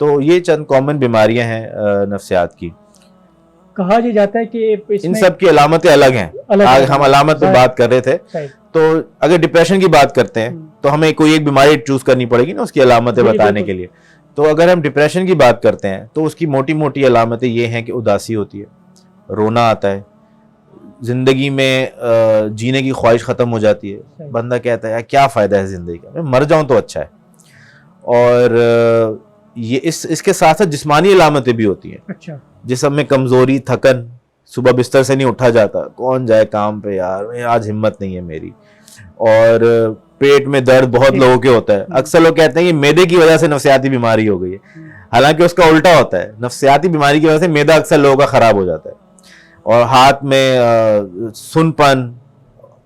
تو یہ چند کامن بیماریاں ہیں نفسیات کی. کہا یہ جاتا ہے کہ ان سب کی علامتیں الگ ہیں. آج ہم علامت پہ بات کر رہے تھے, تو اگر ڈپریشن کی بات کرتے ہیں تو ہمیں کوئی ایک بیماری چوز کرنی پڑے گی نا اس کی علامتیں بتانے کے لیے. تو اگر ہم ڈپریشن کی بات کرتے ہیں تو اس کی موٹی موٹی علامتیں یہ ہیں کہ اداسی ہوتی ہے, رونا آتا ہے, زندگی میں جینے کی خواہش ختم ہو جاتی ہے, بندہ کہتا ہے کیا فائدہ ہے زندگی کا, میں مر جاؤں تو اچھا ہے. اور یہ اس کے ساتھ ساتھ جسمانی علامتیں بھی ہوتی ہیں. اچھا. جسم میں کمزوری, تھکن, صبح بستر سے نہیں اٹھا جاتا, کون جائے کام پہ یار, آج ہمت نہیں ہے میری. اور پیٹ میں درد بہت لوگوں کے ہوتا ہے. اکثر لوگ کہتے ہیں کہ معدے کی وجہ سے نفسیاتی بیماری ہو گئی ہے, حالانکہ اس کا الٹا ہوتا ہے. نفسیاتی بیماری کی وجہ سے معدہ اکثر لوگوں کا خراب ہو جاتا ہے. اور ہاتھ میں سن پن,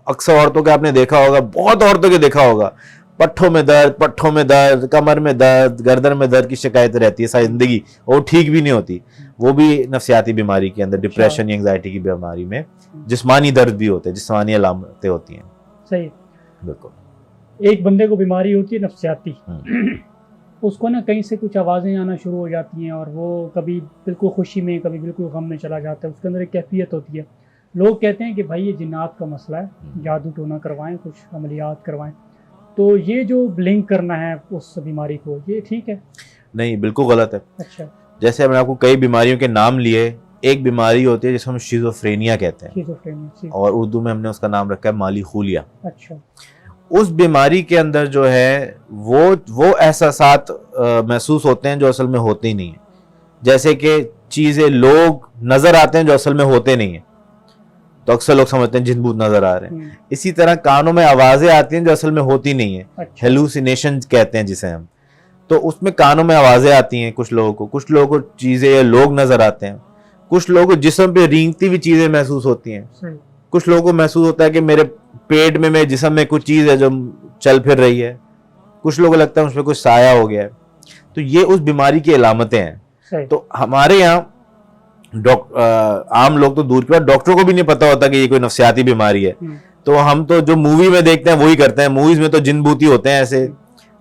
اکثر عورتوں کے آپ نے دیکھا ہوگا, بہت عورتوں کے دیکھا ہوگا, پٹھوں میں درد, کمر میں درد, گردن میں درد کی شکایت رہتی ہے ساری زندگی, اور ٹھیک بھی نہیں ہوتی. وہ بھی نفسیاتی بیماری کے اندر, ڈپریشن یا انگزائٹی کی بیماری میں جسمانی درد بھی ہوتے ہیں, جسمانی علامتیں ہوتی ہیں. صحیح. بالکل. ایک بندے کو بیماری ہوتی ہے نفسیاتی, اس کو نا کہیں سے کچھ آوازیں آنا شروع ہو جاتی ہیں, اور وہ کبھی بالکل خوشی میں, کبھی بالکل غم میں چلا جاتا ہے. اس کے اندر ایک کیفیت ہوتی ہے. لوگ کہتے ہیں کہ بھائی یہ جنات کا مسئلہ ہے, جادو ٹونا کروائیں, کچھ عملیات کروائیں. تو یہ جو لنک کرنا ہے اس بیماری کو, یہ ٹھیک ہے؟ نہیں, بالکل غلط ہے. اچھا. جیسے ہم نے آپ کو کئی بیماریوں کے نام لیے, ایک بیماری ہوتی ہے جس کو ہم شیزوفرینیا کہتے ہیں, اور اردو میں ہم نے اس کا نام رکھا ہے مالی خولیا. اچھا. اس بیماری کے اندر جو ہے وہ احساسات محسوس ہوتے ہیں جو اصل میں ہوتے ہی نہیں ہیں. جیسے کہ چیزیں, لوگ نظر آتے ہیں جو اصل میں ہوتے نہیں ہیں, تو اکثر لوگ سمجھتے ہیں جن بھوت نظر آ رہے ہیں. اسی طرح کانوں میں آوازیں آتی ہیں جو اصل میں ہوتی نہیں ہیں, ہیلوسینیشن کہتے ہیں جسے ہم. تو اس میں کانوں میں آوازیں آتی ہیں کچھ لوگوں کو چیزیں یا لوگ نظر آتے ہیں. کچھ لوگوں کو جسم پہ رینگتی ہوئی چیزیں محسوس ہوتی ہیں. کچھ لوگوں کو محسوس ہوتا ہے کہ میرے پیٹ میں, میرے جسم میں کچھ چیز ہے جو چل پھر رہی ہے. کچھ لوگوں کو لگتا ہے اس پہ کچھ سایہ ہو گیا ہے. تو یہ اس بیماری کی علامتیں ہیں. تو ہمارے یہاں عام لوگ تو دور کی بات, ڈاکٹروں کو بھی نہیں پتا ہوتا کہ یہ کوئی نفسیاتی بیماری ہے. تو ہم تو جو مووی میں دیکھتے ہیں وہی کرتے ہیں. موویز میں تو جن بھوتی ہوتے ہیں, ایسے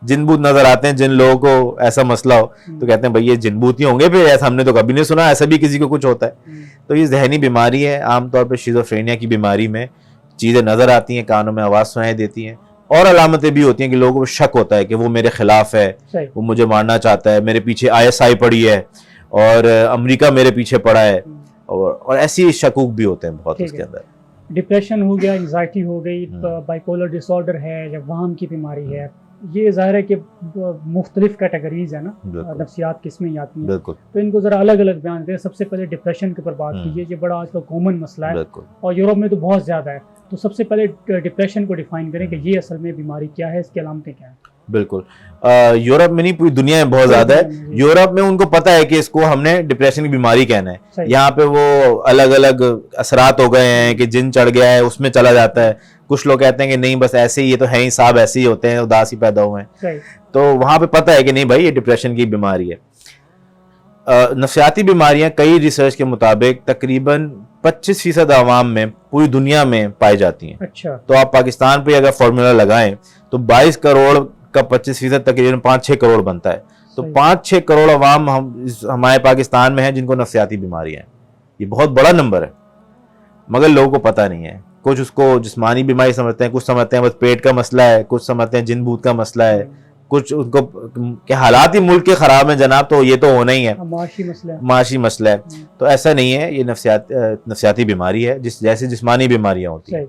جن بھوت نظر آتے ہیں جن لوگوں کو ایسا مسئلہ ہو, تو کہتے ہیں بھائی یہ جن بھوتی ہوں گے, پھر ایسا ہم نے تو کبھی نہیں سنا ایسا بھی کسی کو کچھ ہوتا ہے. تو یہ ذہنی بیماری ہے. عام طور پہ شیزوفرینیا کی بیماری میں چیزیں نظر آتی ہیں, کانوں میں آواز سنائی دیتی ہیں, اور علامتیں بھی ہوتی ہیں کہ لوگوں کو شک ہوتا ہے کہ وہ میرے خلاف ہے, وہ مجھے مارنا چاہتا ہے, میرے پیچھے ISI پڑی ہے, اور امریکہ میرے پیچھے پڑا ہے, اور ایسی شکوک بھی ہوتے ہیں بہت اس کے اندر. ڈپریشن ہو گیا, انگزائٹی ہو گئی, بائیپولر ڈس آرڈر ہے, یا وہم کی بیماری ہے, یہ ظاہر ہے کہ مختلف کیٹیگریز ہیں نا, نفسیات کس میں آتی ہیں. تو ان کو ذرا الگ الگ بیان کریں. سب سے پہلے ڈپریشن کے اوپر بات کیجیے, یہ بڑا آج کل کامن مسئلہ ہے, اور یورپ میں تو بہت زیادہ ہے. تو سب سے پہلے ڈپریشن کو ڈیفائن کریں کہ یہ اصل میں بیماری کیا ہے, اس کی علامتیں کیا ہیں. بالکل. یورپ میں نہیں, پوری دنیا میں بہت زیادہ ہے. یورپ میں ان کو پتا ہے کہ اس کو ہم نے ڈپریشن کی بیماری کہنا ہے. یہاں پہ وہ الگ الگ اثرات ہو گئے ہیں کہ جن چڑھ گیا ہے اس میں چلا جاتا ہے. کچھ لوگ کہتے ہیں کہ نہیں بس ایسے ہی, یہ تو ہے ہی صاحب, ایسے ہی ہوتے ہیں, اداس ہی پیدا ہوئے ہیں. تو وہاں پہ پتا ہے کہ نہیں بھائی یہ ڈپریشن کی بیماری ہے. نفسیاتی بیماریاں کئی ریسرچ کے مطابق تقریباً 25% عوام میں پوری دنیا میں پائی جاتی ہیں. اچھا. تو آپ پاکستان پہ اگر فارمولا لگائیں تو 22 کروڑ کا 25% تقریباً 5-6 کروڑ بنتا ہے. تو 5-6 کروڑ عوام ہمارے پاکستان میں ہیں جن کو نفسیاتی بیماری ہیں. یہ بہت بڑا نمبر ہے, مگر لوگوں کو پتہ نہیں ہے. کچھ اس کو جسمانی بیماری سمجھتے ہیں, کچھ سمجھتے ہیں بس پیٹ کا مسئلہ ہے, کچھ سمجھتے ہیں جن بھوت کا مسئلہ ہے, کچھ ان کو کہ حالات ہی ملک کے خراب ہیں جناب, تو یہ تو ہونا ہی ہے, معاشی مسئلہ ہے. تو ایسا نہیں ہے, یہ نفسیاتی بیماری ہے جیسے جسمانی بیماریاں ہوتی ہیں,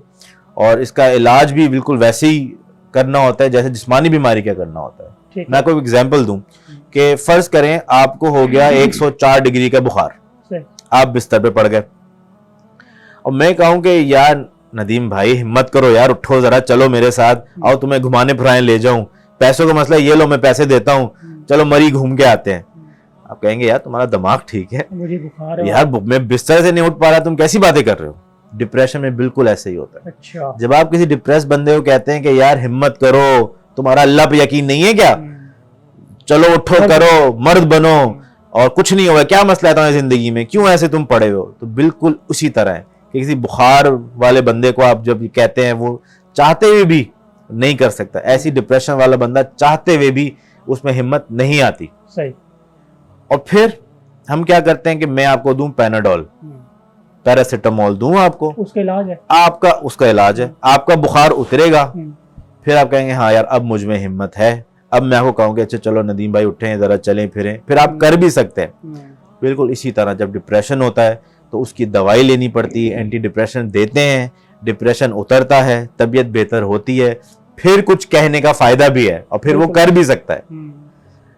اور اس کا علاج بھی بالکل ویسے ہی کرنا ہوتا ہے جیسے جسمانی بیماری کا کرنا ہوتا ہے. میں کوئی ایگزامپل دوں کہ فرض کریں آپ کو ہو گیا 104 ڈگری کا بخار, آپ بستر پہ پڑ گئے, اور میں کہوں کہ یار ندیم بھائی ہمت کرو یار, اٹھو ذرا, چلو میرے ساتھ, آؤ تمہیں گھمانے پھرائیں لے جاؤں, پیسوں کا مسئلہ یہ لو میں پیسے دیتا ہوں, چلو مری گھوم کے آتے ہیں. آپ کہیں گے یار تمہارا دماغ ٹھیک ہے یار, میں بستر سے نہیں اٹھ پا رہا, تم کیسی باتیں کر رہے ہو. ڈپریشن میں بالکل ایسے ہی ہوتا ہے. جب آپ کسی ڈپریس بندے کو کہتے ہیں کہ یار ہمت کرو, تمہارا اللہ پہ یقین نہیں ہے کیا, چلو اٹھو کرو, مرد بنو, اور کچھ نہیں ہوگا, کیا مسئلہ ہے تمہاری زندگی میں, کیوں ایسے تم پڑے ہو. تو بالکل اسی طرح ہے کہ کسی بخار والے بندے کو آپ جب کہتے ہیں وہ چاہتے ہوئے بھی نہیں کر سکتا, ایسی ڈپریشن والا بندہ چاہتے ہوئے بھی اس میں ہمت نہیں آتی. صحیح. اور پھر ہم کیا کرتے ہیں کہ میں آپ کو دوں پیناڈول، پیراسیٹامول دوں آپ کو، اس کا علاج ہے، اس کا علاج ہے، آپ کا بخار اترے گا، پھر آپ کہیں گے ہاں یار اب مجھ میں ہمت ہے، اب میں آپ کو کہوں گے اچھا چلو ندیم بھائی اٹھیں ذرا چلیں پھریں، پھر آپ کر بھی سکتے ہیں۔ بالکل اسی طرح جب ڈپریشن ہوتا ہے تو اس کی دوائی لینی پڑتی ہے، اینٹی ڈپریشن دیتے ہیں، ڈپریشن اترتا ہے، طبیعت بہتر ہوتی ہے، پھر کچھ کہنے کا فائدہ بھی ہے اور پھر وہ کر بھی سکتا ہے۔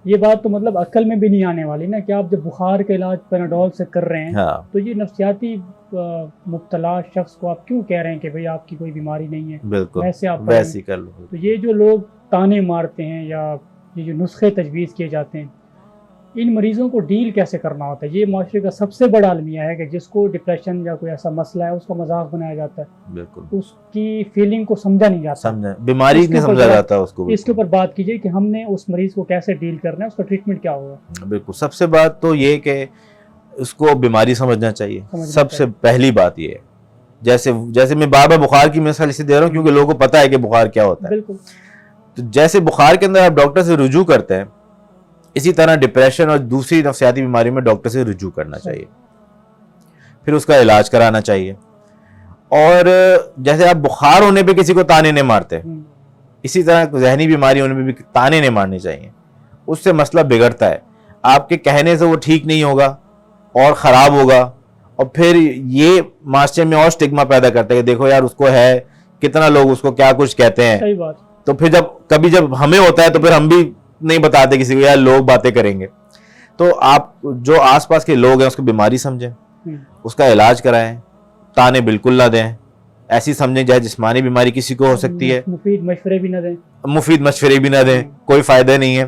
یہ بات تو مطلب عقل میں بھی نہیں آنے والی نا کہ آپ جب بخار کا علاج پیناڈول سے کر رہے ہیں تو یہ نفسیاتی مبتلا شخص کو آپ کیوں کہہ رہے ہیں کہ بھئی آپ کی کوئی بیماری نہیں ہے، بالکل ویسے آپ ویسے کر لو۔ تو یہ جو لوگ تانے مارتے ہیں یا یہ جو نسخے تجویز کیے جاتے ہیں، ان مریضوں کو ڈیل کیسے کرنا ہوتا ہے؟ یہ معاشرے کا سب سے بڑا المیہ ہے کہ جس کو ڈپریشن یا کوئی ایسا مسئلہ ہے اس کا مذاق بنایا جاتا ہے، بالکل اس کی فیلنگ کو سمجھا نہیں جاتا، بیماری نہیں سمجھا جاتا اس کو۔ اس کے اوپر بات کیجئے کہ ہم نے اس مریض کو کیسے ڈیل کرنا ہے، اس کا ٹریٹمنٹ کیا ہوگا؟ بالکل سب سے بات تو یہ کہ اس کو بیماری سمجھنا چاہیے، سب سے پہلی بات یہ ہے۔ جیسے میں بار بار بخار کی مثال اسے دے رہا ہوں کیونکہ لوگوں کو پتا ہے کہ بخار کیا ہوتا ہے۔ بالکل، تو جیسے بخار کے اندر آپ ڈاکٹر سے رجوع کرتے ہیں، اسی طرح ڈپریشن اور دوسری نفسیاتی بیماری میں ڈاکٹر سے رجوع کرنا چاہیے، پھر اس کا علاج کرانا چاہیے۔ اور جیسے آپ بخار ہونے پہ کسی کو تانے نہیں مارتے، اسی طرح ذہنی بیماری ہونے پہ بھی تانے نہیں مارنے چاہیے، اس سے مسئلہ بگڑتا ہے، آپ کے کہنے سے وہ ٹھیک نہیں ہوگا اور خراب ہوگا، اور پھر یہ معاشرے میں اور سٹگما پیدا کرتا ہے کہ دیکھو یار اس کو ہے، کتنا لوگ اس کو کیا کچھ کہتے ہیں۔ صحیح بات۔ تو پھر جب ہمیں ہوتا ہے تو پھر ہم بھی نہیں بتاتے کسی کو، یار لوگ باتیں کریں گے۔ تو آپ جو آس پاس کے لوگ ہیں اس کو بیماری سمجھیں، اس کا علاج کرائیں، تانے بالکل نہ دیں، ایسی سمجھیں جائے جسمانی بیماری کسی کو ہو سکتی ہے، مفید مشورے بھی نہ دیں، کوئی فائدہ نہیں ہے،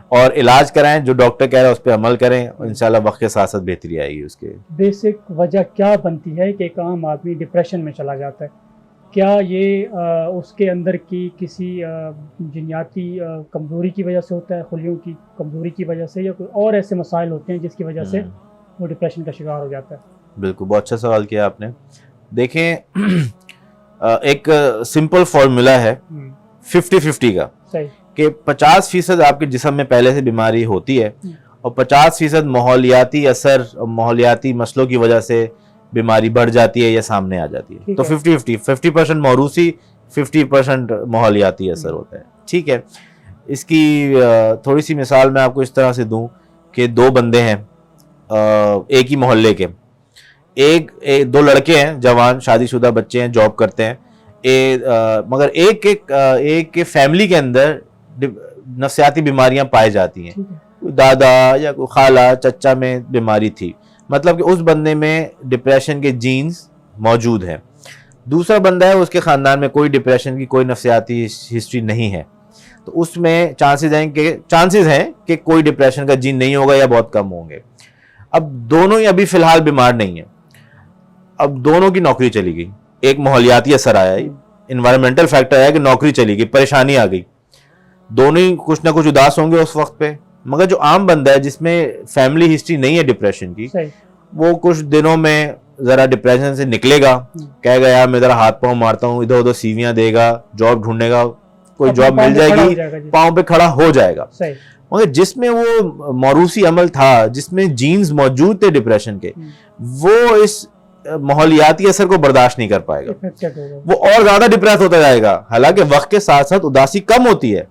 اور علاج کرائیں، جو ڈاکٹر کہہ رہا ہے اس پہ عمل کریں، انشاءاللہ وقت کے ساتھ ساتھ بہتری آئے گی۔ اس کے بیسک وجہ کیا بنتی ہے کہ ایک عام آدمی ڈپریشن میں چلا جاتا ہے؟ کیا یہ اس کے اندر کی کسی جنیاتی کمزوری کی وجہ سے ہوتا ہے، خلیوں کی کمزوری کی وجہ سے، یا کوئی اور ایسے مسائل ہوتے ہیں جس کی وجہ سے وہ ڈپریشن کا شکار ہو جاتا ہے؟ بالکل بہت اچھا سوال کیا آپ نے۔ دیکھیں ایک سمپل فارمولا ہے 50-50 کا، کہ 50% آپ کے جسم میں پہلے سے بیماری ہوتی ہے اور 50% ماحولیاتی اثر اور ماحولیاتی مسئلوں کی وجہ سے بیماری بڑھ جاتی ہے یا سامنے آ جاتی ہے۔ تو 50% موروثی، 50% ماحولیاتی اثر ہوتا ہے، ٹھیک ہے۔ اس کی تھوڑی سی مثال میں آپ کو اس طرح سے دوں کہ دو بندے ہیں ایک ہی محلے کے، دو لڑکے ہیں جوان، شادی شدہ بچے ہیں، جاب کرتے ہیں، مگر ایک کے فیملی کے اندر نفسیاتی بیماریاں پائی جاتی ہیں، دادا یا کوئی خالہ چچا میں بیماری تھی، مطلب کہ اس بندے میں ڈپریشن کے جینز موجود ہیں۔ دوسرا بندہ ہے اس کے خاندان میں کوئی ڈپریشن کی کوئی نفسیاتی ہسٹری نہیں ہے، تو اس میں چانسز ہیں کہ کوئی ڈپریشن کا جین نہیں ہوگا یا بہت کم ہوں گے۔ اب دونوں ہی ابھی فی الحال بیمار نہیں ہیں، اب دونوں کی نوکری چلی گئی، ایک ماحولیاتی اثر آیا، انوائرمنٹل فیکٹر آیا کہ نوکری چلی گئی، پریشانی آ گئی، دونوں ہی کچھ نہ کچھ اداس ہوں گے اس وقت پہ۔ مگر جو عام بندہ ہے جس میں فیملی ہسٹری نہیں ہے ڈپریشن کی، وہ کچھ دنوں میں ذرا ڈپریشن سے نکلے گا، کہے گا یار میں ذرا ہاتھ پاؤں مارتا ہوں، ادھر ادھر سیویاں دے گا، جاب ڈھونڈے گا، کوئی جاب مل جائے گی، پاؤں پہ کھڑا ہو جائے گا۔ مگر جس میں وہ موروثی عمل تھا، جس میں جینز موجود تھے ڈپریشن کے، وہ اس ماحولیاتی اثر کو برداشت نہیں کر پائے گا، وہ اور زیادہ ڈپریس ہوتا جائے گا۔ حالانکہ وقت کے ساتھ ساتھ اداسی کم ہوتی ہے،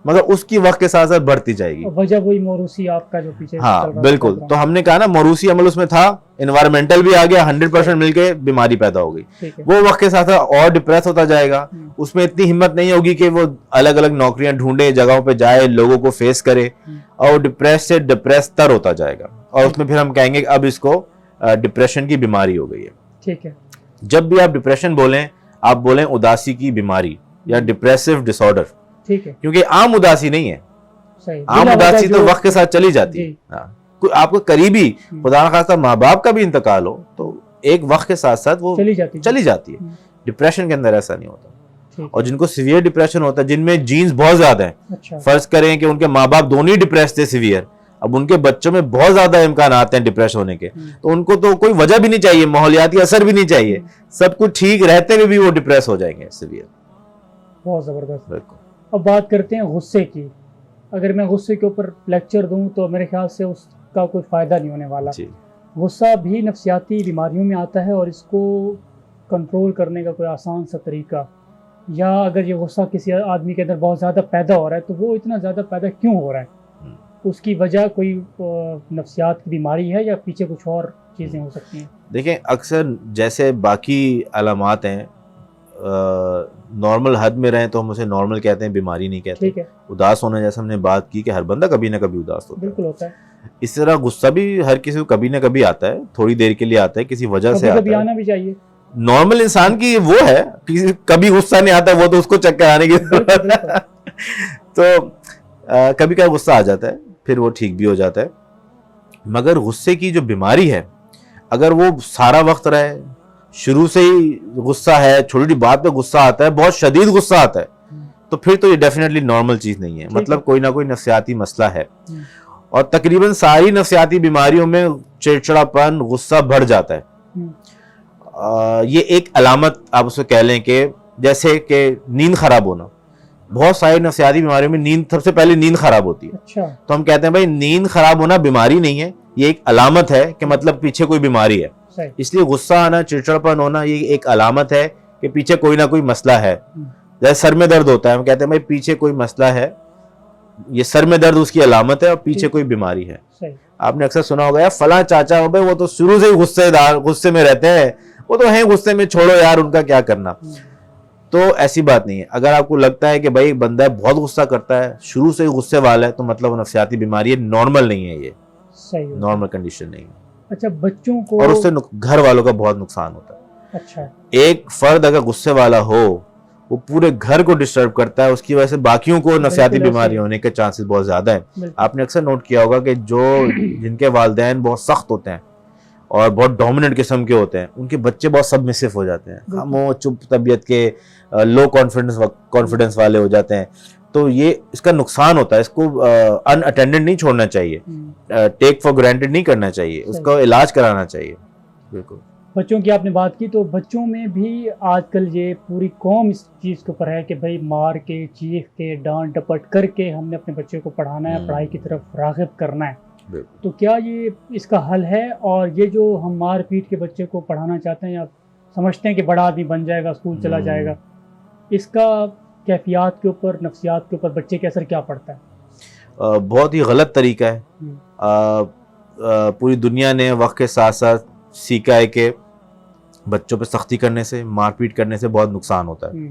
مگر اس کی وقت کے ساتھ ساتھ بڑھتی جائے گی۔ وجہ وہی موروثی آپ کا جو پیچھے، ہاں بالکل۔ تو ہم نے کہا نا موروثی عمل اس میں تھا، انوائرمنٹل بھی آ گیا، 100% مل کے بیماری پیدا ہو گئی، وہ وقت کے ساتھ ساتھ اور ڈپریس ہوتا جائے گا۔ اس میں اتنی ہمت نہیں ہوگی کہ وہ الگ الگ نوکریاں ڈھونڈے، جگہوں پہ جائے، لوگوں کو فیس کرے، اور ڈپریس سے ڈپریس تر ہوتا جائے گا، اور اس میں پھر ہم کہیں گے کہ اب اس کو ڈپریشن کی بیماری ہو گئی ہے۔ ٹھیک ہے۔ جب بھی آپ ڈپریشن بولیں، آپ بولیں اداسی کی بیمائی یا ڈپریسو ڈس آرڈر، ٹھیک ہے، کیونکہ عام اداسی نہیں ہے، عام اداسی تو وقت کے ساتھ چلی جاتی ہے۔ آپ کو قریبی خدا نخواستہ ماں باپ کا بھی انتقال ہو تو ایک وقت کے ساتھ ساتھ وہ چلی جاتی ہے۔ ڈپریشن کے اندر ایسا نہیں ہوتا، اور جن کو سیویئر ڈپریشن ہوتا ہے، جن میں جینز بہت زیادہ ہیں، فرض کریں کہ ان کے ماں باپ دونوں ہی ڈپریس تھے سیویئر، اب ان کے بچوں میں بہت زیادہ امکانات ہیں ڈپریس ہونے کے، تو ان کو تو کوئی وجہ بھی نہیں چاہیے، ماحولیاتی اثر بھی نہیں چاہیے، سب کچھ ٹھیک رہتے ہوئے بھی وہ ڈپریس ہو جائیں گے سیویئر۔ بہت زبردست۔ اب بات کرتے ہیں غصے کی۔ اگر میں غصے کے اوپر لیکچر دوں تو میرے خیال سے اس کا کوئی فائدہ نہیں ہونے والا. غصہ بھی نفسیاتی بیماریوں میں آتا ہے, اور اس کو کنٹرول کرنے کا کوئی آسان سا طریقہ, یا اگر یہ غصہ کسی آدمی کے اندر بہت زیادہ پیدا ہو رہا ہے تو وہ اتنا زیادہ پیدا کیوں ہو رہا ہے, اس کی وجہ کوئی نفسیات کی بیماری ہے یا پیچھے کچھ اور چیزیں ہو سکتی ہیں؟ دیکھیں اکثر جیسے باقی علامات ہیں, نارمل حد میں رہیں تو ہم اسے نارمل کہتے ہیں, بیماری نہیں کہتے. اداس ہونا جیسے ہم نے بات کی کہ ہر بندہ کبھی نہ کبھی اداس ہوتا ہے, بالکل ہوتا ہے. اس طرح غصہ بھی ہر کسی کو کبھی نہ کبھی آتا ہے, تھوڑی دیر کے لیے آتا ہے, کسی وجہ سے آتا ہے, آنا بھی چاہیے. نارمل انسان کی وہ ہے, کبھی غصہ نہیں آتا, وہ تو اس کو چکر آنے کی تو کبھی کبھی غصہ آ جاتا ہے, پھر وہ ٹھیک بھی ہو جاتا ہے. مگر غصے کی جو بیماری ہے, اگر وہ سارا وقت رہے, شروع سے ہی غصہ ہے, چھوٹی بات پہ غصہ آتا ہے, بہت شدید غصہ آتا ہے, تو پھر تو یہ ڈیفینیٹلی نارمل چیز نہیں ہے, مطلب کوئی نہ کوئی نفسیاتی مسئلہ ہے. اور تقریباً ساری نفسیاتی بیماریوں میں چڑچڑاپن, غصہ بڑھ جاتا ہے. یہ ایک علامت آپ اس کو کہہ لیں کہ جیسے کہ نیند خراب ہونا, بہت ساری نفسیاتی بیماریوں میں نیند, سب سے پہلے نیند خراب ہوتی ہے. تو ہم کہتے ہیں بھائی نیند خراب ہونا بیماری نہیں ہے, یہ ایک علامت ہے کہ مطلب پیچھے کوئی بیماری ہے. اس لیے غصہ آنا, چڑچڑاپن ہونا, یہ ایک علامت ہے کہ پیچھے کوئی نہ کوئی مسئلہ ہے. جیسے سر میں درد ہوتا ہے, ہم کہتے ہیں بھائی پیچھے کوئی مسئلہ ہے, یہ سر میں درد اس کی علامت ہے, اور پیچھے کوئی بیماری ہے. آپ نے اکثر سنا ہوگا فلاں چاچا ہو بھائی وہ تو شروع سے ہی غصے میں رہتے ہیں, وہ تو ہیں غصے میں, چھوڑو یار ان کا کیا کرنا. تو ایسی بات نہیں ہے. اگر آپ کو لگتا ہے کہ بھائی بندہ بہت غصہ کرتا ہے, شروع سے ہی غصے والا ہے, تو مطلب وہ نفسیاتی بیماری ہے, نارمل نہیں ہے, یہ نارمل کنڈیشن نہیں ہے. اچھا, بچوں کو, اور اس سے گھر والوں کا بہت نقصان ہوتا ہے. اچھا, ایک فرد اگر غصے والا ہو, وہ پورے گھر کو ڈسٹرب کرتا ہے, اس کی وجہ سے باقیوں کو نفسیاتی بیماری ہونے کے چانسز بہت زیادہ ہیں. آپ نے اکثر نوٹ کیا ہوگا کہ جن کے والدین بہت سخت ہوتے ہیں اور بہت ڈومیننٹ قسم کے ہوتے ہیں, ان کے بچے بہت سبمسو ہو جاتے ہیں, خاموش چپ طبیعت کے, لو کانفیڈنس والے ہو جاتے ہیں. تو یہ اس کا نقصان ہوتا ہے, اس کو ان اٹینڈنٹ نہیں چھوڑنا چاہیے, ٹیک فار گرانٹیڈ نہیں کرنا چاہیے, اس کا علاج کرانا چاہیے. بالکل. بچوں کی آپ نے بات کی, تو بچوں میں بھی آج کل یہ پوری قوم اس چیز کے اوپر ہے کہ بھائی مار کے, چیخ کے, ڈانٹ ڈپٹ کر کے ہم نے اپنے بچے کو پڑھانا ہے, پڑھائی کی طرف راغب کرنا ہے. تو کیا یہ اس کا حل ہے؟ اور یہ جو ہم مار پیٹ کے بچے کو پڑھانا چاہتے ہیں یا سمجھتے ہیں کہ بڑا آدمی بن جائے گا, اسکول چلا جائے گا, اس کا کیفیات کے اوپر, نفسیات کے اوپر بچے کے اثر کیا پڑتا ہے؟ بہت ہی غلط طریقہ ہے. پوری دنیا نے وقت کے ساتھ ساتھ سیکھا ہے کہ بچوں پہ سختی کرنے سے, مار پیٹ کرنے سے بہت نقصان ہوتا ہے.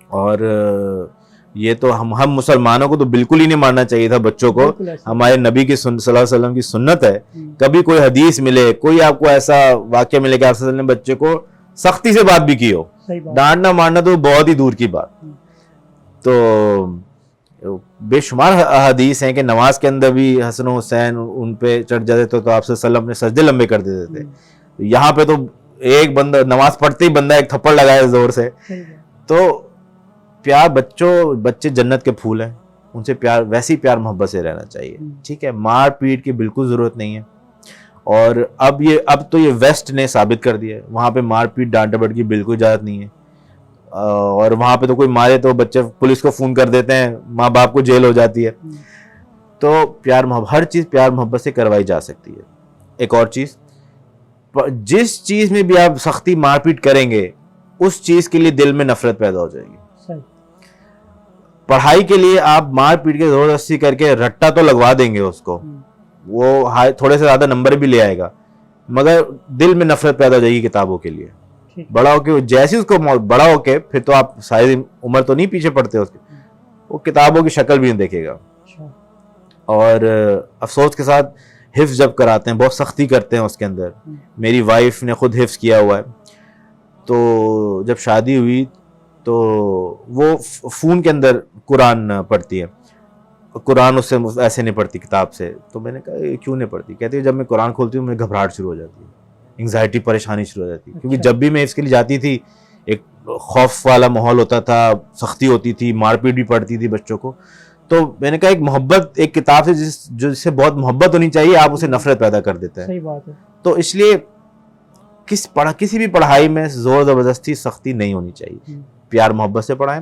اور یہ تو ہم مسلمانوں کو تو بالکل ہی نہیں مارنا چاہیے تھا بچوں کو. ہمارے نبی کی صلی اللہ علیہ وسلم کی سنت ہے, کبھی کوئی حدیث ملے, کوئی آپ کو ایسا واقعہ ملے کہ آپ صلی اللہ علیہ وسلم نے بچے کو سختی سے بات بھی کی ہو, ڈانٹنا مارنا تو بہت ہی دور کی بات. تو بے شمار حدیث ہیں کہ نماز کے اندر بھی حسن و حسین ان پہ چڑھ جاتے تھے تو آپ صلی اللہ علیہ وسلم نے سجدے لمبے کر دیتے تھے. یہاں پہ تو ایک بندہ نماز پڑھتے ہی بندہ ایک تھپڑ لگائے زور سے. تو پیار, بچے جنت کے پھول ہیں, ان سے پیار, ویسی پیار محبت سے رہنا چاہیے. ٹھیک ہے, مار پیٹ کی بالکل ضرورت نہیں ہے. اور اب تو یہ ویسٹ نے ثابت کر دیا ہے, وہاں پہ مار پیٹ ڈانٹ ڈپٹ کی بالکل اجازت نہیں ہے. اور وہاں پہ تو کوئی مارے تو بچے پولیس کو فون کر دیتے ہیں, ماں باپ کو جیل ہو جاتی ہے. تو پیار محبت, ہر چیز پیار محبت سے کروائی جا سکتی ہے. ایک اور چیز, جس چیز میں بھی آپ سختی مار پیٹ کریں گے اس چیز کے لیے دل میں نفرت پیدا ہو جائے گی. پڑھائی کے لیے آپ مار پیٹ کے زبردستی کر کے رٹا تو لگوا دیں گے اس کو, وہ تھوڑے سے زیادہ نمبر بھی لے آئے گا, مگر دل میں نفرت پیدا ہو جائے گی کتابوں کے لیے. بڑا ہو کے جیسے اس کو بڑا ہو کے پھر تو آپ ساری عمر تو نہیں پیچھے پڑتے اس کے, وہ کتابوں کی شکل بھی نہیں دیکھے گا. اور افسوس کے ساتھ حفظ جب کراتے ہیں بہت سختی کرتے ہیں اس کے اندر. میری وائف نے خود حفظ کیا ہوا ہے, تو جب شادی ہوئی تو وہ فون کے اندر قرآن پڑھتی ہے, قرآن اس سے ایسے نہیں پڑھتی کتاب سے. تو میں نے کہا کیوں نہیں پڑھتی؟ کہتی ہے جب میں قرآن کھولتی ہوں مجھے گھبراہٹ شروع ہو جاتی ہے, انگزائٹی, پریشانی شروع ہو جاتی ہے. کیونکہ جب بھی میں اس کے لیے جاتی تھی ایک خوف والا ماحول ہوتا تھا, سختی ہوتی تھی, مار پیٹ بھی پڑتی تھی بچوں کو. تو میں نے کہا ایک محبت, ایک کتاب سے جس سے بہت محبت ہونی چاہیے, آپ اسے نفرت پیدا کر دیتے ہیں. صحیح بات ہے. تو اس لیے کسی بھی پڑھائی میں زور زبردستی, سختی نہیں ہونی چاہیے. پیار محبت سے پڑھائیں,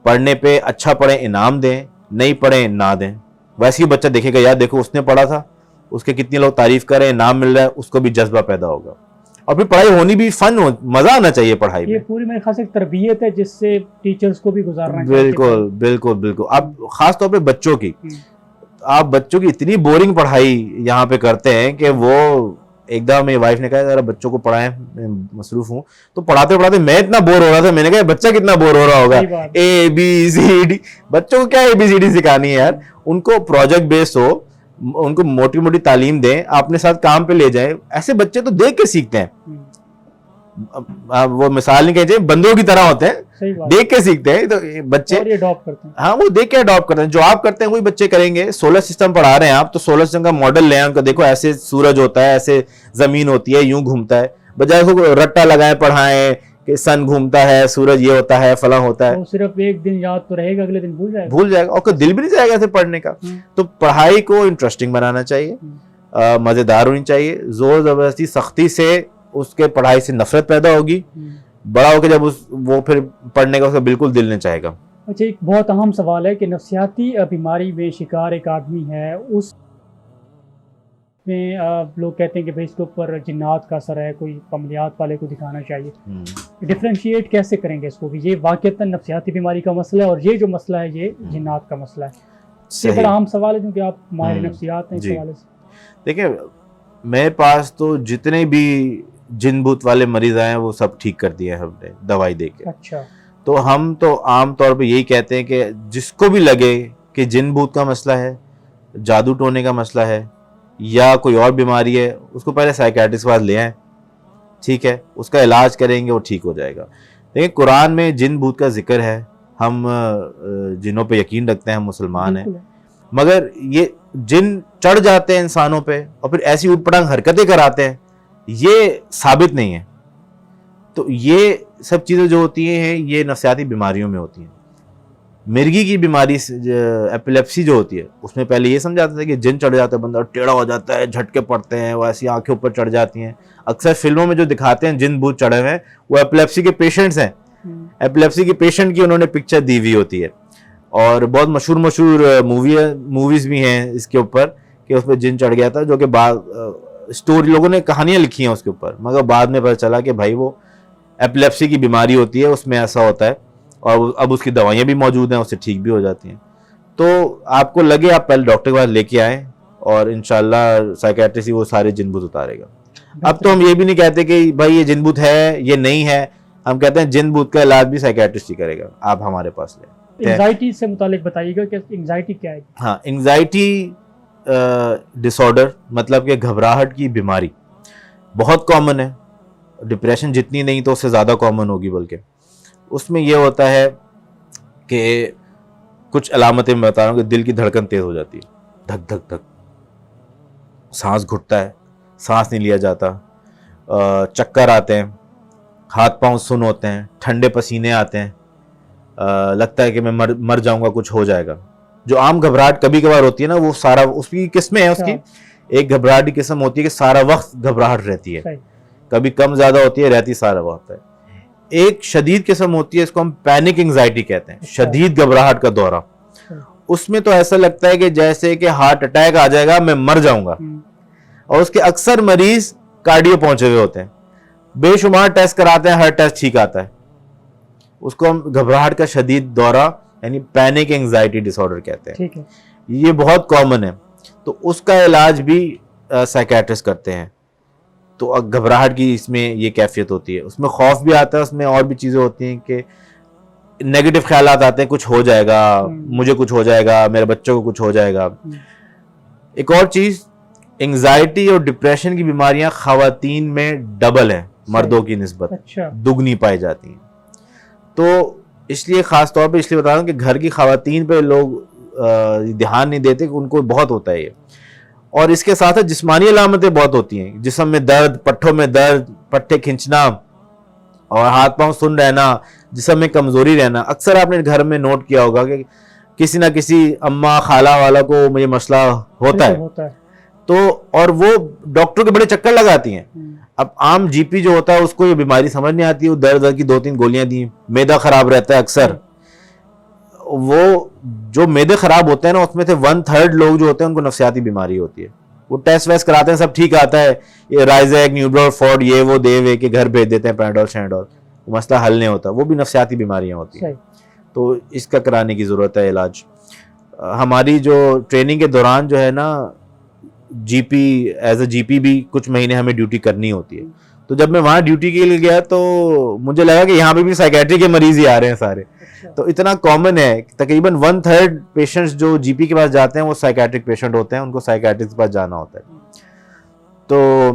پڑھنے پہ اچھا پڑھیں انعام دیں, نہیں پڑھیں نہ دیں. ویسے ہی بچہ دیکھے گا یار دیکھو اس نے پڑھا تھا اس کے کتنے لوگ تعریف کر رہے ہیں, نام مل رہا ہے, اس کو بھی جذبہ پیدا ہوگا. اور پھر پڑھائی ہونی بھی فن ہو, مزہ آنا چاہیے پڑھائی میں. یہ پوری میرے خیال سے تربیت ہے جس سے ٹیچرز کو بھی گزارنا چاہیے. بالکل بالکل بالکل. اب خاص طور پہ بچوں کی, آپ بچوں کی اتنی بورنگ پڑھائی یہاں پہ کرتے ہیں کہ وہ ایک دم میری وائف نے کہا ذرا بچوں کو پڑھائیں, میں مصروف ہوں. تو پڑھاتے پڑھاتے میں اتنا بور ہو رہا تھا, میں نے کہا بچہ کتنا بور ہو رہا ہوگا, اے بی سی ڈی. بچوں کو کیا اے بی سی ڈی سکھانی ہے یار, ان کو پروجیکٹ بیس ہو, ان کو موٹی موٹی تعلیم دیں, اپنے ساتھ کام پہ لے جائیں. ایسے بچے تو دیکھ کے سیکھتے ہیں, وہ مثال نہیں کہتے, بندوں کی طرح ہوتے ہیں, دیکھ کے سیکھتے ہیں. تو بچے ہاں وہ دیکھ کے اڈاپٹ کرتے ہیں, جو آپ کرتے ہیں وہی بچے کریں گے. سولر سسٹم پڑھا رہے ہیں آپ, تو سولر سسٹم کا ماڈل لیں, ان کا دیکھو ایسے سورج ہوتا ہے, ایسے زمین ہوتی ہے, یوں گھومتا ہے, بجائے اس کو رٹا لگائیں پڑھائیں کہ سن گھومتا ہے, سورج یہ ہوتا ہے, فلاں ہوتا ہے. صرف ایک دن یاد تو رہے گا, اگلے دن بھول جائے گا, اور دل بھی نہیں جائے گا ایسے پڑھنے کا. تو پڑھائی کو انٹرسٹنگ بنانا چاہیے, مزیدار ہونی چاہیے. زور زبردستی سختی سے اس کے پڑھائی سے نفرت پیدا ہوگی, بڑا ہو کے جب وہ پھر پڑھنے کا اس کا بالکل دل نہیں چاہے گا. اچھا, ایک بہت اہم سوال ہے کہ نفسیاتی بیماری میں شکار ایک آدمی ہے, اس میں لوگ کہتے ہیں کہ بھائی اس کے اوپر جنات کا اثر ہے, کوئی عملیات والے کو دکھانا چاہیے. ڈفرینشیٹ کیسے کریں گے اس کو کہ یہ واقعتاً نفسیاتی بیماری کا مسئلہ ہے اور یہ جو مسئلہ ہے یہ جنات کا مسئلہ ہے؟ یہ بڑا اہم سوال ہے کیونکہ آپ ماہر نفسیات ہیں اس حوالے سے. دیکھیں میرے پاس تو جتنے بھی جن بھوت والے مریض آئے ہیں وہ سب ٹھیک کر دیے ہیں ہم نے دوائی دے کے. اچھا. تو ہم تو عام طور پہ یہی کہتے ہیں کہ جس کو بھی لگے کہ جن بھوت کا مسئلہ ہے, جادو ٹونے کا مسئلہ ہے یا کوئی اور بیماری ہے, اس کو پہلے سائیکیٹرسٹ کے پاس لے آئیں, ٹھیک ہے, اس کا علاج کریں گے, وہ ٹھیک ہو جائے گا. دیکھیں قرآن میں جن بھوت کا ذکر ہے, ہم جنوں پہ یقین رکھتے ہیں, ہم مسلمان ہیں, مگر یہ جن چڑھ جاتے ہیں انسانوں پہ اور پھر ایسی اوٹ پٹانگ حرکتیں کراتے ہیں, یہ ثابت نہیں ہے. تو یہ سب چیزیں جو ہوتی ہیں یہ نفسیاتی بیماریوں میں ہوتی ہیں. مرگی کی بیماری ایپیلیپسی جو ہوتی ہے اس میں پہلے یہ سمجھاتے تھے کہ جن چڑھ جاتا ہے, بندہ ٹیڑھا ہو جاتا ہے, جھٹکے پڑتے ہیں, وہ ایسی آنکھیں اوپر چڑھ جاتی ہیں. اکثر فلموں میں جو دکھاتے ہیں جن بھوت چڑھے ہوئے ہیں وہ ایپیلیپسی کے پیشنٹس ہیں. ایپیلیپسی کے پیشنٹ کی انہوں نے پکچر دی ہوئی ہوتی ہے, اور بہت مشہور موویز بھی ہیں اس کے اوپر کہ اس پہ جن چڑھ گیا تھا, جو کہ بعد اسٹوری لوگوں نے کہانیاں لکھی ہیں اس کے اوپر, مگر بعد میں پتہ چلا کہ بھائی وہ ایپیلیپسی کی بیماری ہوتی ہے, اس میں ایسا ہوتا ہے, اور اب اس کی دوائیاں بھی موجود ہیں, اس سے ٹھیک بھی ہو جاتی ہیں. تو آپ کو لگے آپ پہلے ڈاکٹر کے پاس لے کے آئیں, اور انشاءاللہ سائیکیٹرسٹ وہ سارے جن بھوت اتارے گا. اب تو ہم یہ بھی نہیں کہتے کہ بھائی یہ جن بھوت ہے یہ نہیں ہے, ہم کہتے ہیں جن بھوت کا علاج بھی سائیکیٹرسٹ ہی کرے گا, آپ ہمارے پاس لیں. انگزائٹی سے متعلق بتائیے گا کہ انگزائٹی کیا ہے؟ ہاں, انگزائٹی ڈس آرڈر مطلب کہ گھبراہٹ کی بیماری بہت کامن ہے. ڈپریشن جتنی نہیں تو اس سے زیادہ کامن ہوگی, بلکہ اس میں یہ ہوتا ہے کہ کچھ علامتیں میں بتا رہا ہوں کہ دل کی دھڑکن تیز ہو جاتی ہے, دھک دھک دھک, سانس گھٹتا ہے, سانس نہیں لیا جاتا, چکر آتے ہیں, ہاتھ پاؤں سن ہوتے ہیں, ٹھنڈے پسینے آتے ہیں, لگتا ہے کہ میں مر جاؤں گا, کچھ ہو جائے گا. جو عام گھبراہٹ کبھی کبھار ہوتی ہے نا, وہ سارا اس کی قسمیں ہیں. اس کی ایک گھبراہٹ کی قسم ہوتی ہے کہ سارا وقت گھبراہٹ رہتی ہے, کبھی کم زیادہ ہوتی ہے, رہتی سارا وقت ہے. ایک شدید قسم ہوتی ہے, اس کو ہم پینک انگزائٹی کہتے ہیں, شدید گھبراہٹ کا دورہ. اس میں تو ایسا لگتا ہے کہ جیسے کہ ہارٹ اٹیک آ جائے گا, میں مر جاؤں گا. اور اس کے اکثر مریض کارڈیو پہنچے ہوئے ہوتے ہیں, بے شمار ٹیسٹ کراتے ہیں, ہر ٹیسٹ ٹھیک آتا ہے. اس کو ہم گھبراہٹ کا شدید دورہ یعنی پینک انگزائٹی ڈس آرڈر کہتے ہیں. یہ بہت کامن ہے, تو اس کا علاج بھی سائیکیٹرسٹ کرتے ہیں. تو گھبراہٹ کی اس میں یہ کیفیت ہوتی ہے, اس میں خوف بھی آتا ہے, اس میں اور بھی چیزیں ہوتی ہیں کہ نیگیٹو خیالات آتے ہیں, کچھ ہو جائے گا, مجھے کچھ ہو جائے گا, میرے بچوں کو کچھ ہو جائے گا. ایک اور چیز, انگزائٹی اور ڈپریشن کی بیماریاں خواتین میں ڈبل ہیں, مردوں کی نسبت دگنی پائی جاتی ہیں. تو اس لیے خاص طور پہ اس لیے بتا رہا ہوں کہ گھر کی خواتین پہ لوگ دھیان نہیں دیتے کہ ان کو بہت ہوتا ہے یہ. اور اس کے ساتھ جسمانی علامتیں بہت ہوتی ہیں, جسم میں درد, پٹھوں میں درد, پٹھے کھنچنا, اور ہاتھ پاؤں سن رہنا, جسم میں کمزوری رہنا. اکثر آپ نے گھر میں نوٹ کیا ہوگا کہ کسی نہ کسی اماں خالہ والا کو مجھے مسئلہ ہوتا ہے, تو اور وہ ڈاکٹر کے بڑے چکر لگاتی ہیں. اب عام جی پی جو ہوتا ہے اس کو یہ بیماری سمجھ نہیں آتی, وہ درد کی 2-3 گولیاں دی, میدا خراب رہتا ہے اکثر. وہ جو میدے خراب ہوتے ہیں نا, اس میں سے 1/3 لوگ جو ہوتے ہیں ان کو نفسیاتی بیماری ہوتی ہے. وہ ٹیسٹ ویسٹ کراتے ہیں, سب ٹھیک آتا ہے, یہ رائزیک, نیوبرور, فورڈ, یہ وہ دے کے گھر بھیج دیتے ہیں پیناڈول شیناڈول, مسئلہ حل نہیں ہوتا. وہ بھی نفسیاتی بیماریاں ہوتی ہیں, تو اس کا کرانے کی ضرورت ہے علاج. ہماری جو ٹریننگ کے دوران جو ہے نا جی پی, ایز اے جی پی بھی کچھ مہینے ہمیں ڈیوٹی کرنی ہوتی ہے. تو جب میں وہاں ڈیوٹی کے لیے گیا تو مجھے لگا کہ یہاں پہ بھی سائیکیٹری کے مریض ہی آ رہے ہیں سارے. تو اتنا کامن ہے, تقریباً 1/3 پیشنٹس جو جی پی کے پاس جاتے ہیں وہ سائیکیٹرک پیشنٹ ہوتے ہیں, ان کو سائیکیٹرسٹ کے پاس جانا ہوتا ہے. تو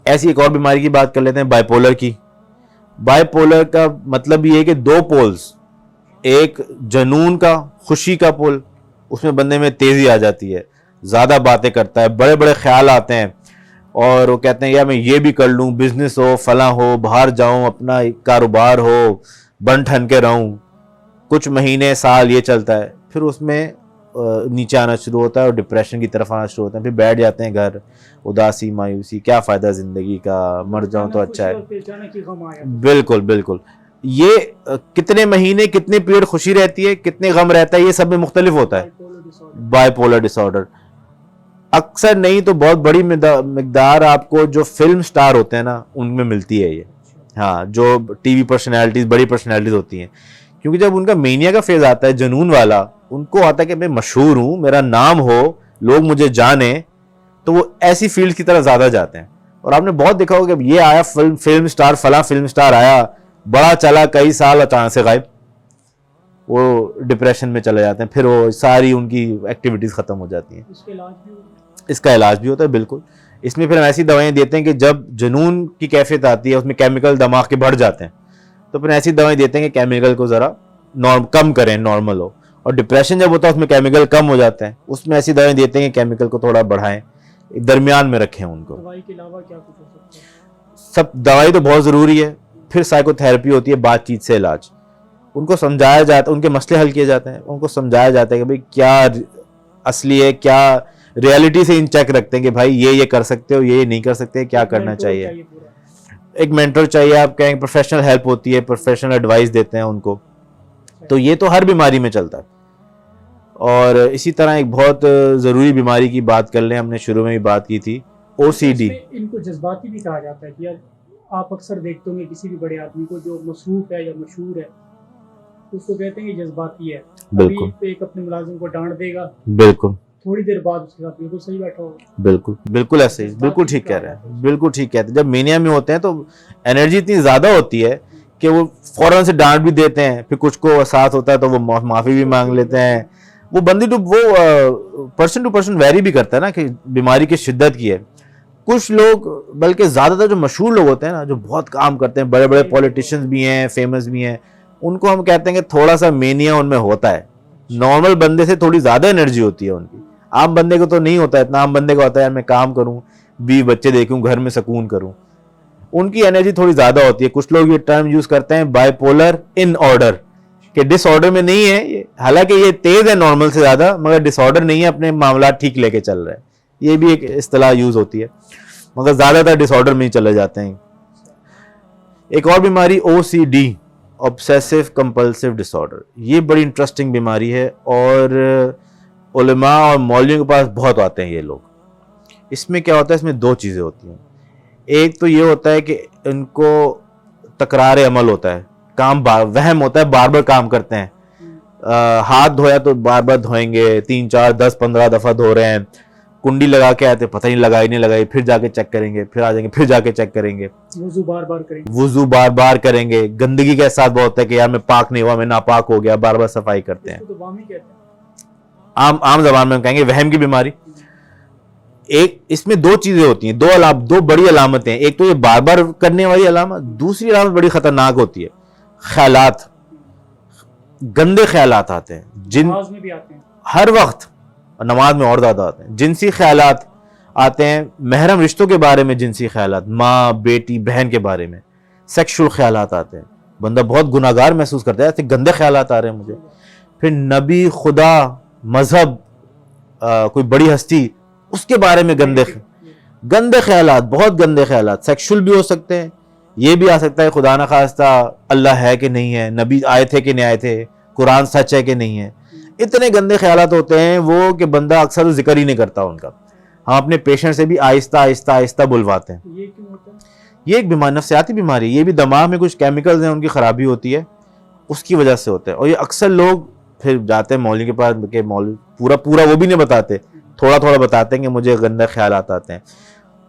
ایسی ایک اور بیماری کی بات کر لیتے ہیں, بائی پولر کی. بائی پولر کا مطلب یہ ہے کہ 2 پولز, ایک جنون کا, خوشی کا پول, اس میں بندے میں تیزی آ جاتی ہے, زیادہ باتیں کرتا ہے, بڑے بڑے خیال آتے ہیں, اور وہ کہتے ہیں یار میں یہ بھی کر لوں, بزنس ہو, فلاں ہو, باہر جاؤں, اپنا کاروبار ہو, بن ٹھن کے رہوں. کچھ مہینے سال یہ چلتا ہے, پھر اس میں نیچے آنا شروع ہوتا ہے اور ڈپریشن کی طرف آنا شروع ہوتا ہے. پھر بیٹھ جاتے ہیں گھر, اداسی, مایوسی, کیا فائدہ زندگی کا, مر جاؤں تو اچھا ہے. بالکل بالکل. یہ کتنے مہینے, کتنے پیریڈ خوشی رہتی ہے, کتنے غم رہتا ہے, یہ سب میں مختلف ہوتا ہے. بائی پولر ڈس آرڈر اکثر نہیں تو بہت بڑی مقدار آپ کو جو فلم سٹار ہوتے ہیں نا ان میں ملتی ہے یہ. ہاں, جو ٹی وی پرسنالٹیز, بڑی پرسنالٹیز ہوتی ہیں, کیونکہ جب ان کا مینیا کا فیز آتا ہے, جنون والا, ان کو آتا ہے کہ میں مشہور ہوں, میرا نام ہو, لوگ مجھے جانیں, تو وہ ایسی فیلڈ کی طرف زیادہ جاتے ہیں. اور آپ نے بہت دیکھا ہوگا کہ یہ آیا فلم سٹار, فلاں فلم سٹار آیا, بڑا چلا, کئی سال اچانک سے غائب, وہ ڈپریشن میں چلے جاتے ہیں, پھر وہ ساری ان کی ایکٹیویٹیز ختم ہو جاتی ہیں. اس کا علاج بھی ہوتا ہے بالکل. اس میں پھر ہم ایسی دوائیں دیتے ہیں کہ جب جنون کی کیفیت آتی ہے, اس میں کیمیکل دماغ کے بڑھ جاتے ہیں, تو پھر ایسی دوائیں دیتے ہیں کہ کیمیکل کو ذرا کم کریں, نارمل ہو. اور ڈپریشن جب ہوتا ہے اس میں کیمیکل کم ہو جاتے ہیں, اس میں ایسی دوائیں دیتے ہیں کہ کیمیکل کو تھوڑا بڑھائیں, درمیان میں رکھیں ان کو. دوائی کے علاوہ کیا کچھ ہو سکتا ہے؟ سب دوائی تو بہت ضروری ہے. پھر سائیکو تھراپی ہوتی ہے, بات چیت سے علاج. ان کو سمجھایا جاتا ہے, ان کے مسئلے حل کیے جاتے ہیں, ان کو سمجھایا جاتا ہے کہ بھائی کیا اصلی ہے, کیا ریئلٹی سے ان چیک رکھتے ہیں کہ بھائی یہ کر سکتے ہو, یہ نہیں کر سکتے, کیا کرنا چاہیے. ایک مینٹر چاہیے, آپ کہیں پروفیشنل ہیلپ ہوتی ہے, پروفیشنل ایڈوائس دیتے ہیں ان کو. تو یہ تو ہر بیماری میں چلتا ہے. اور اسی طرح ایک بہت ضروری بیماری کی بات کر لیں, ہم نے شروع میں بھی بات کی تھی, او سی ڈی. ان کو جذباتی بھی کہا جاتا ہے کہ آپ اکثر دیکھتے ہوں گے کسی بھی بڑے آدمی کو جو مصروف ہے یا مشہور ہے, اس کو کہتے ہیں کہ جذباتی ہے. بالکل. ایک اپنے ملازم کو ڈانٹ دے گا, بالکل, تھوڑی دیر بعد اس کے ساتھ بالکل صحیح بیٹھا ہوگا. بالکل بالکل ایسے ہی, بالکل ٹھیک کہہ رہے ہیں, بالکل ٹھیک کہتے ہیں. جب مینیا میں ہوتے ہیں تو انرجی اتنی زیادہ ہوتی ہے کہ وہ فوراً سے ڈانٹ بھی دیتے ہیں, پھر کچھ کو احساس ہوتا ہے تو وہ معافی بھی مانگ لیتے ہیں. وہ بندی وہ پرسن ٹو پرسن ویری بھی کرتا ہے نا کہ بیماری کی شدت کی ہے. کچھ لوگ, بلکہ زیادہ تر جو مشہور لوگ ہوتے ہیں نا, جو بہت کام کرتے ہیں, بڑے بڑے پولیٹیشینز بھی ہیں, فیمس بھی ہیں, ان کو ہم کہتے ہیں کہ تھوڑا سا مینیا ان میں ہوتا ہے. نارمل بندے سے تھوڑی زیادہ انرجی ہوتی ہے ان کی. عام بندے کو تو نہیں ہوتا اتنا. عام بندے کو ہوتا ہے یار میں کام کروں, 20 بچے دیکھوں, گھر میں سکون کروں. ان کی انرجی تھوڑی زیادہ ہوتی ہے. کچھ لوگ یہ ٹرم یوز کرتے ہیں بائی پولر ان آرڈر, کہ ڈس آرڈر میں نہیں ہے, حالانکہ یہ تیز ہے نارمل سے زیادہ, مگر ڈس آرڈر نہیں ہے, اپنے معاملات ٹھیک لے کے چل رہا ہے. یہ بھی ایک اصطلاح یوز ہوتی ہے, مگر زیادہ تر ڈس آرڈر میں ہی چلے جاتے ہیں. ایک اور بیماری O C D, obsessive compulsive disorder. یہ بڑی انٹرسٹنگ بیماری ہے, اور علماء اور مولویوں کے پاس بہت آتے ہیں یہ لوگ. اس میں کیا ہوتا ہے, اس میں 2 چیزیں ہوتی ہیں. ایک تو یہ ہوتا ہے کہ ان کو تکرار عمل ہوتا ہے, کام وہم ہوتا ہے, بار بار کام کرتے ہیں. ہاتھ دھویا تو بار بار دھوئیں گے, 3 4 10 15 دفعہ دھو رہے ہیں. کنڈی لگا کے آتے, پتہ نہیں لگائی نہیں لگائی, پھر جا کے چیک کریں گے, پھر آ جائیں گے, پھر جا کے چیک کریں گے. وضو بار بار کریں گے, وضو بار بار کریں گے. گندگی کا احساس بہت ہوتا ہے کہ یار میں پاک نہیں ہوا, میں ناپاک ہو گیا, بار بار صفائی کرتے ہیں. عام زبان میں ہم کہیں گے وہم کی بیماری. ایک اس میں 2 چیزیں ہوتی ہیں, 2 بڑی علامتیں. ایک تو یہ بار بار کرنے والی علامت, دوسری علامت بڑی خطرناک ہوتی ہے, خیالات, گندے خیالات آتے ہیں. نماز میں بھی آتے ہیں, ہر وقت, نماز میں اور زیادہ آتے ہیں. جنسی خیالات آتے ہیں, محرم رشتوں کے بارے میں جنسی خیالات, ماں بیٹی بہن کے بارے میں سیکشل خیالات آتے ہیں. بندہ بہت گناہگار محسوس کرتا ہے, ایسے گندے خیالات آ رہے ہیں مجھے. پھر نبی, خدا, مذہب, کوئی بڑی ہستی, اس کے بارے میں گندے خیالات, بہت گندے خیالات. سیکشل بھی ہو سکتے ہیں, یہ بھی آ سکتا ہے خدا نہ خواستہ اللہ ہے کہ نہیں ہے, نبی آئے تھے کہ نہیں آئے تھے, قرآن سچ ہے کہ نہیں ہے. اتنے گندے خیالات ہوتے ہیں وہ کہ بندہ اکثر ذکر ہی نہیں کرتا ان کا. ہم اپنے پیشنٹ سے بھی آہستہ آہستہ آہستہ بلواتے ہیں. یہ کیوں ہوتا ہے؟ یہ ایک بیماری نفسیاتی بیماری ہے. یہ بھی دماغ میں کچھ کیمیکلز ہیں ان کی خرابی ہوتی ہے, اس کی وجہ سے ہوتا ہے. اور یہ اکثر لوگ پھر جاتے ہیں مولوی کے پاس کہ مولوی پورا وہ بھی نہیں بتاتے, تھوڑا تھوڑا بتاتے ہیں کہ مجھے گندے خیالات آتے ہیں.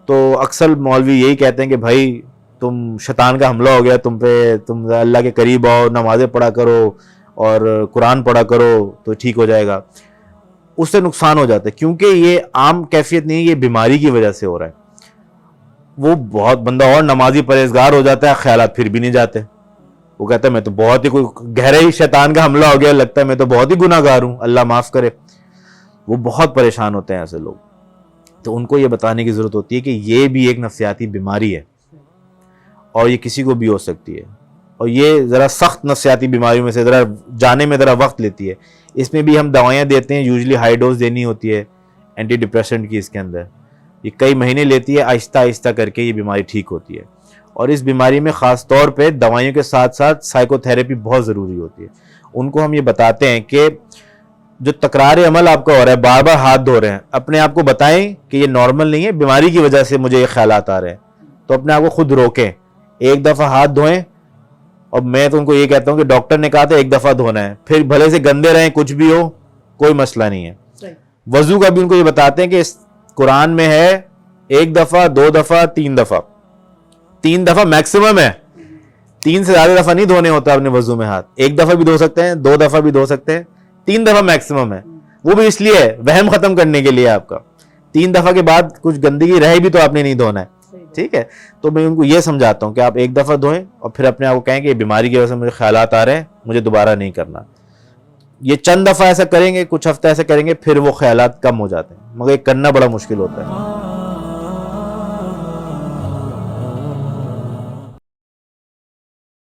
تو اکثر مولوی یہی کہتے ہیں کہ بھائی تم شیطان کا حملہ ہو گیا تم پہ, تم اللہ کے قریب آؤ, نمازیں پڑھا کرو اور قرآن پڑھا کرو تو ٹھیک ہو جائے گا. اس سے نقصان ہو جاتا ہے, کیونکہ یہ عام کیفیت نہیں ہے, یہ بیماری کی وجہ سے ہو رہا ہے. وہ بہت بندہ اور نمازی پرہیزگار ہو جاتا ہے, خیالات پھر بھی نہیں جاتے. وہ کہتا ہے میں تو بہت ہی کوئی گہرے ہی شیطان کا حملہ ہو گیا, لگتا ہے میں تو بہت ہی گناہ گار ہوں, اللہ معاف کرے. وہ بہت پریشان ہوتے ہیں ایسے لوگ. تو ان کو یہ بتانے کی ضرورت ہوتی ہے کہ یہ بھی ایک نفسیاتی بیماری ہے اور یہ کسی کو بھی ہو سکتی ہے, اور یہ ذرا سخت نفسیاتی بیماریوں میں سے ذرا جانے میں ذرا وقت لیتی ہے. اس میں بھی ہم دوائیاں دیتے ہیں, یوزلی ہائی ڈوز دینی ہوتی ہے اینٹی ڈپریسنٹ کی. اس کے اندر یہ کئی مہینے لیتی ہے, آہستہ آہستہ کر کے یہ بیماری ٹھیک ہوتی ہے. اور اس بیماری میں خاص طور پہ دوائیوں کے ساتھ ساتھ سائیکو تھیراپی بہت ضروری ہوتی ہے. ان کو ہم یہ بتاتے ہیں کہ جو تکرار عمل آپ کا ہو رہا ہے, بار بار ہاتھ دھو رہے ہیں, اپنے آپ کو بتائیں کہ یہ نارمل نہیں ہے, بیماری کی وجہ سے مجھے یہ خیالات آ رہے ہیں. تو اپنے آپ کو خود روکیں, ایک دفعہ ہاتھ دھوئیں. اور میں تو ان کو یہ کہتا ہوں کہ ڈاکٹر نے کہا تھا ایک دفعہ دھونا ہے, پھر بھلے سے گندے رہیں کچھ بھی ہو کوئی مسئلہ نہیں ہے. وضو کا بھی ان کو یہ بتاتے ہیں کہ اس قرآن میں ہے 1 دفعہ 2 دفعہ 3 دفعہ, 3 دفعہ میکسیمم ہے, 3 سے زیادہ دفعہ نہیں دھونے ہوتا اپنے وضو میں ہاتھ. 1 دفعہ بھی دھو سکتے ہیں, 2 دفعہ بھی دھو سکتے ہیں, 3 دفعہ میکسیمم ہے. وہ بھی اس لیے ہے وہم ختم کرنے کے لیے آپ کا. 3 دفعہ کے بعد کچھ گندگی رہے بھی تو آپ نے نہیں دھونا ہے, ٹھیک ہے. تو میں ان کو یہ سمجھاتا ہوں کہ آپ 1 دفعہ دھوئیں اور پھر اپنے آپ کو کہیں کہ یہ بیماری کی وجہ سے مجھے خیالات آ رہے ہیں, مجھے دوبارہ نہیں کرنا. یہ چند دفعہ ایسا کریں گے, کچھ ہفتے ایسا کریں گے, پھر وہ خیالات کم ہو جاتے ہیں, مگر یہ کرنا بڑا مشکل ہوتا ہے.